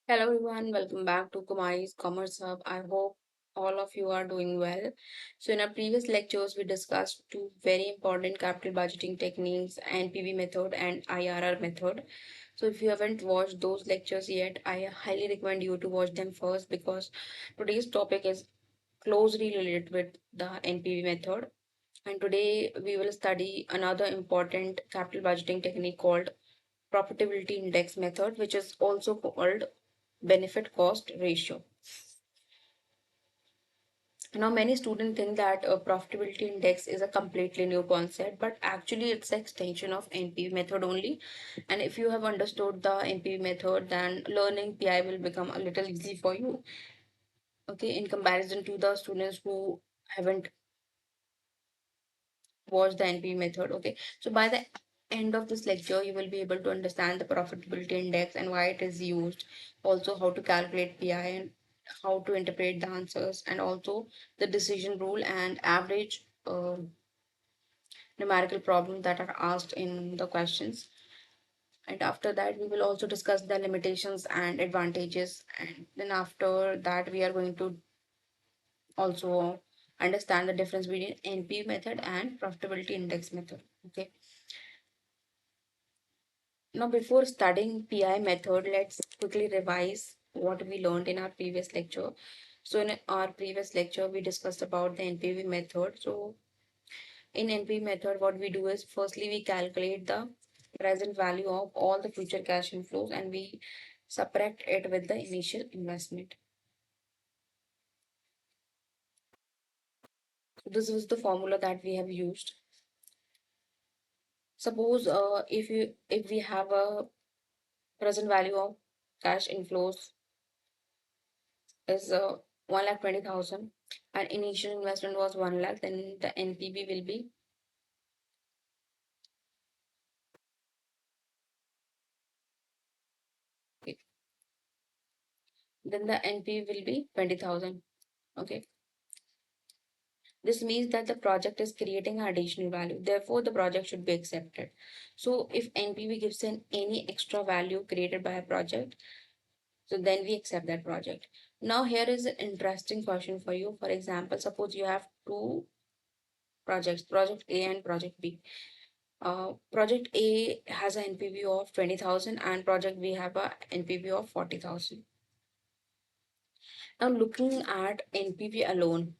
Hello everyone, welcome back to Kumari's Commerce Hub. I hope all of you are doing well. So in our previous lectures, we discussed two very important capital budgeting techniques, NPV method and IRR method. So if you haven't watched those lectures yet, I highly recommend you to watch them first because today's topic is closely related with the NPV method. And today we will study another important capital budgeting technique called Profitability Index method, which is also called benefit cost ratio. Now, many students think that a profitability index is a completely new concept, but actually it's an extension of NPV method only. And if you have understood the NPV method, then learning PI will become a little easy for you. Okay, in comparison to the students who haven't watched the NPV method. Okay, so by the end of this lecture, you will be able to understand the profitability index and why it is used, also how to calculate PI and how to interpret the answers, and also the decision rule and average numerical problems that are asked in the questions. And after that, we will also discuss the limitations and advantages. And then after that, we are going to also understand the difference between NPV method and profitability index method. Okay. Now, before studying PI method, let's quickly revise what we learned in our previous lecture. So, in our previous lecture, we discussed about the NPV method. So, in NPV method, what we do is firstly, we calculate the present value of all the future cash inflows and we subtract it with the initial investment. So, this was the formula that we have used. Suppose if we have a present value of cash inflows is 1,20,000 and initial investment was 1 lakh, then the NPV will be then the NPV will be 20,000. Okay, this means that the project is creating additional value, therefore the project should be accepted. So if NPV gives in any extra value created by a project, so then we accept that project. Now here is an interesting question for you. For example, suppose you have two projects, project A and project B. Project A has an NPV of 20,000 and project B have a NPV of 40,000. Now looking at NPV alone,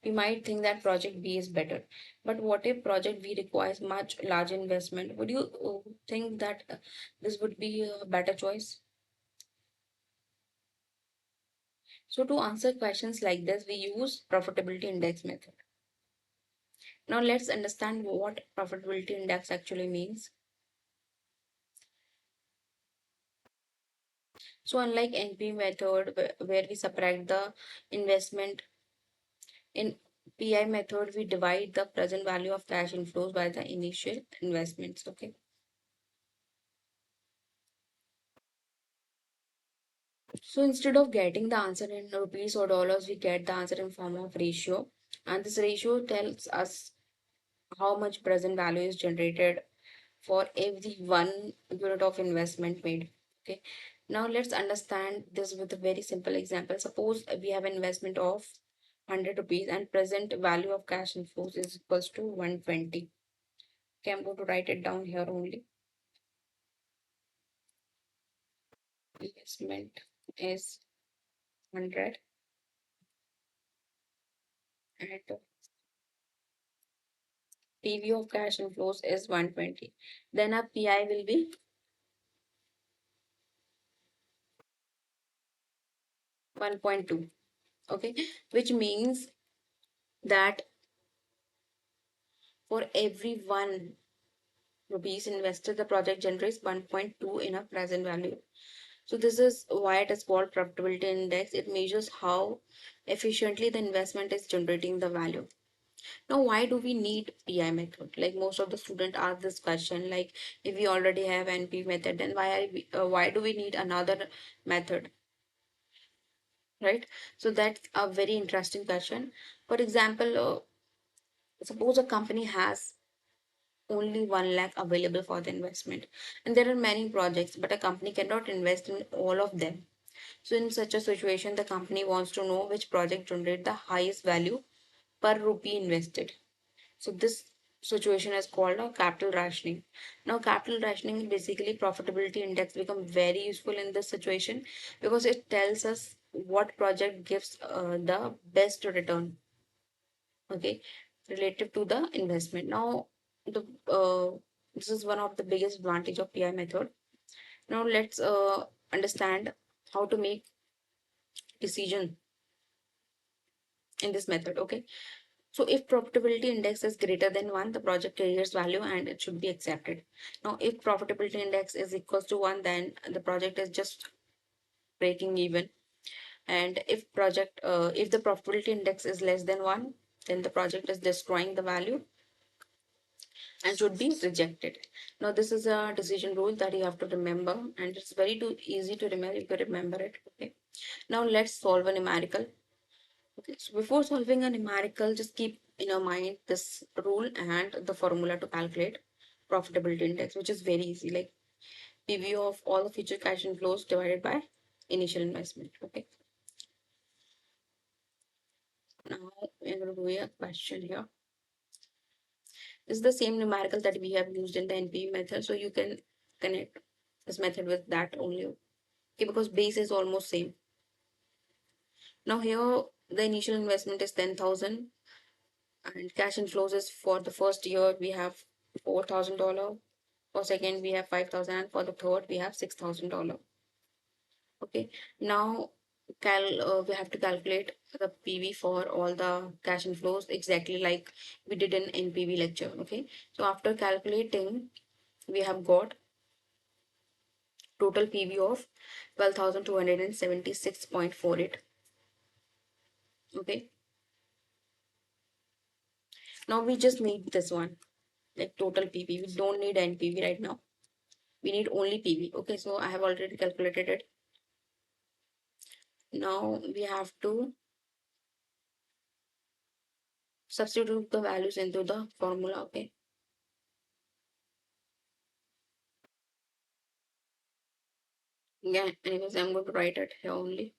we might think that project B is better. But what if project B requires much larger investment? Would you think that this would be a better choice? So to answer questions like this, we use profitability index method. Now let's understand what profitability index actually means. So unlike NP method where we subtract the investment, in PI method we divide the present value of cash inflows by the initial investments. Okay. So instead of getting the answer in rupees or dollars, we get the answer in form of ratio. And this ratio tells us how much present value is generated for every 1 unit of investment made. Okay. Now let's understand this with a very simple example. Suppose we have an investment of 100 rupees and present value of cash inflows is equals to 120. Okay, I'm going to write it down here only. Investment is 100 and PV of cash inflows is 120. Then our PI will be 1.2. Okay, which means that for every 1 rupees invested, the project generates 1.2 in a present value. So this is why it is called profitability index. It measures how efficiently the investment is generating the value. Now, why do we need PI method? Like most of the students ask this question, like if we already have NP method, then why do we need another method, right? So that's a very interesting question. For example, suppose a company has only 1 lakh available for the investment. And there are many projects, but a company cannot invest in all of them. So in such a situation, the company wants to know which project generate the highest value per rupee invested. So this situation is called a capital rationing. Now capital rationing, basically profitability index, become very useful in this situation because it tells us what project gives the best return, okay, relative to the investment. Now the this is one of the biggest advantage of PI method. Now let's understand how to make decision in this method, okay. So if profitability index is greater than 1, the project carries value and it should be accepted. Now if profitability index is equals to 1, then the project is just breaking even. And if the profitability index is less than 1, then the project is destroying the value and should be rejected. Now this is a decision rule that you have to remember, and it's very too easy to remember if you remember it, okay. Now let's solve a numerical. Okay, so before solving a numerical, just keep in your mind this rule and the formula to calculate profitability index, which is very easy, like PV of all the future cash inflows divided by initial investment. Okay, now we're going to do a question here. This is the same numerical that we have used in the NPV method, so you can connect this method with that only. Okay, because base is almost same. Now here the initial investment is 10,000 and cash inflows is for the first year we have $4,000. For second, we have 5,000, and for the third, we have $6,000. Okay. Now, we have to calculate the PV for all the cash inflows exactly like we did in NPV lecture. Okay. So after calculating, we have got total PV of 12,276.48. Okay. Now we just need this one, like total PV. We don't need NPV right now. We need only PV. Okay. So I have already calculated it. Now we have to substitute the values into the formula. Okay, yeah, anyways, I'm going to write it here only.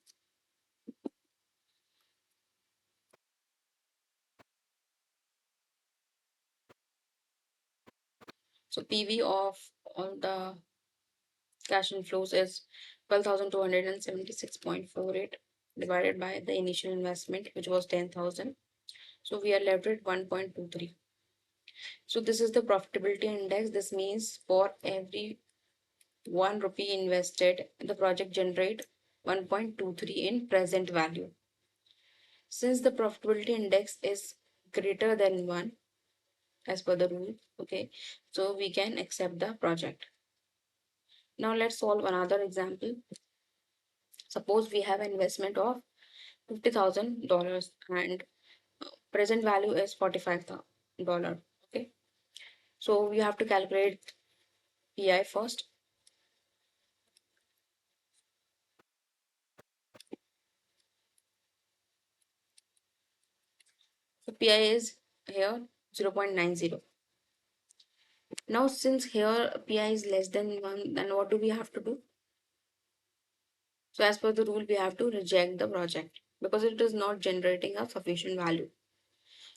So PV of all the cash inflows is 12,276.48 divided by the initial investment, which was 10,000. So we are left with 1.23. So this is the profitability index. This means for every 1 rupee invested, the project generate 1.23 in present value. Since the profitability index is greater than 1 as per the rule, okay, so we can accept the project. Now let's solve another example. Suppose we have an investment of $50,000 and present value is $45,000. Okay, so we have to calculate PI first. So PI is here 0.90. Now since here PI is less than 1, then what do we have to do? So as per the rule, we have to reject the project because it is not generating a sufficient value.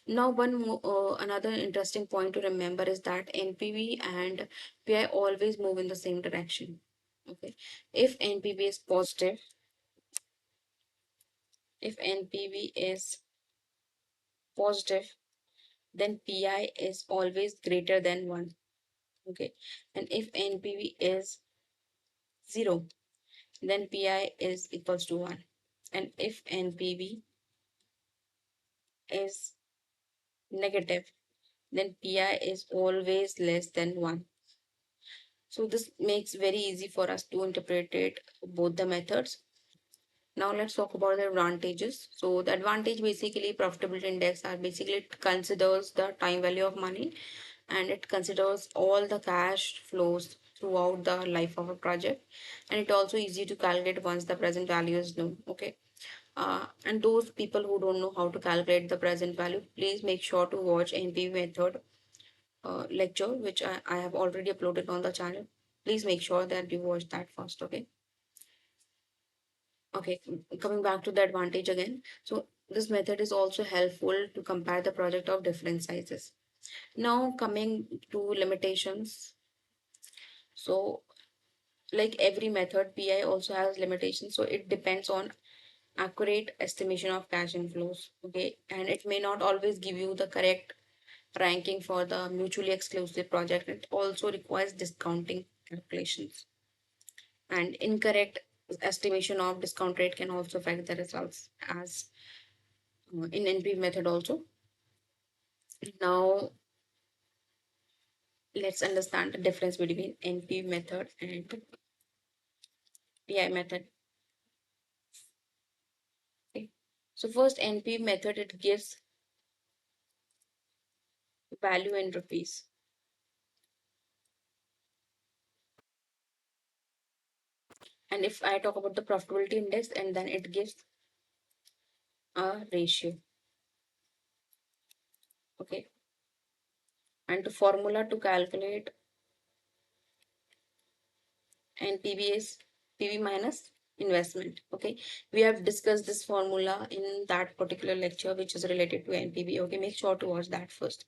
Now, another interesting point to remember is that NPV and PI always move in the same direction. Okay, if NPV is positive, if NPV is positive, then PI is always greater than 1. Okay, and if NPV is 0, then PI is equals to 1. And if NPV is negative, then PI is always less than 1. So this makes very easy for us to interpret it both the methods. Now let's talk about the advantages. So the advantage, basically profitability index are basically, it considers the time value of money and it considers all the cash flows throughout the life of a project, and it also easy to calculate once the present value is known. Okay. And those people who don't know how to calculate the present value, please make sure to watch NPV method lecture which I have already uploaded on the channel. Please make sure that you watch that first. Okay. Okay, coming back to the advantage again. So this method is also helpful to compare the project of different sizes. Now coming to limitations. So like every method, PI also has limitations. So it depends on accurate estimation of cash inflows. Okay, and it may not always give you the correct ranking for the mutually exclusive project. It also requires discounting calculations, and incorrect estimation of discount rate can also affect the results as in NP method also. Now let's understand the difference between NP method and PI method. Okay. So first NP method, it gives value in rupees. And if I talk about the profitability index, and then it gives a ratio. Okay. And the formula to calculate NPV is PV minus investment. Okay. We have discussed this formula in that particular lecture which is related to NPV. Okay. Make sure to watch that first.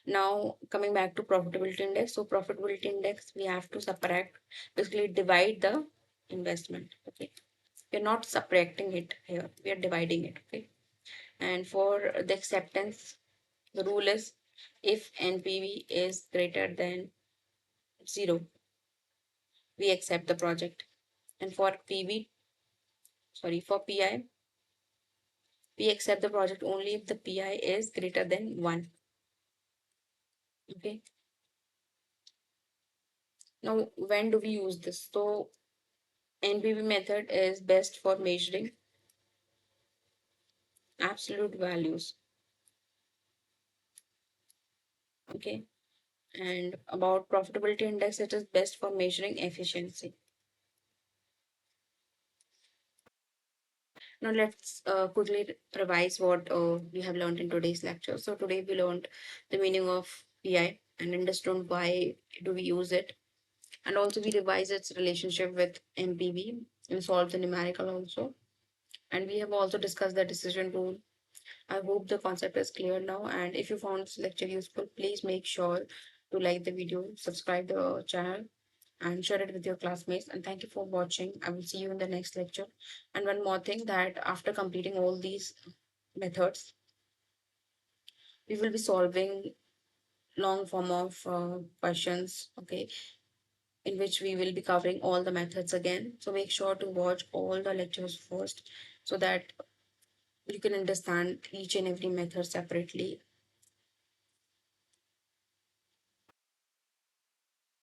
Now coming back to profitability index. So profitability index, we have to subtract, basically divide the investment. Okay. We're not subtracting it here. We are dividing it. Okay. And for the acceptance, the rule is if NPV is greater than 0, we accept the project. And for PI, we accept the project only if the PI is greater than 1. Okay. Now, when do we use this? So, NPV method is best for measuring absolute values. Okay. And about profitability index, it is best for measuring efficiency. Now let's quickly revise what we have learned in today's lecture. So today we learned the meaning of PI and understood why do we use it, and also we revise its relationship with MPV and solve the numerical also. And we have also discussed the decision rule. I hope the concept is clear now. And if you found this lecture useful, please make sure to like the video, subscribe the channel, and share it with your classmates. And thank you for watching. I will see you in the next lecture. And one more thing, that after completing all these methods, we will be solving long form of questions, okay, in which we will be covering all the methods again. So make sure to watch all the lectures first so that you can understand each and every method separately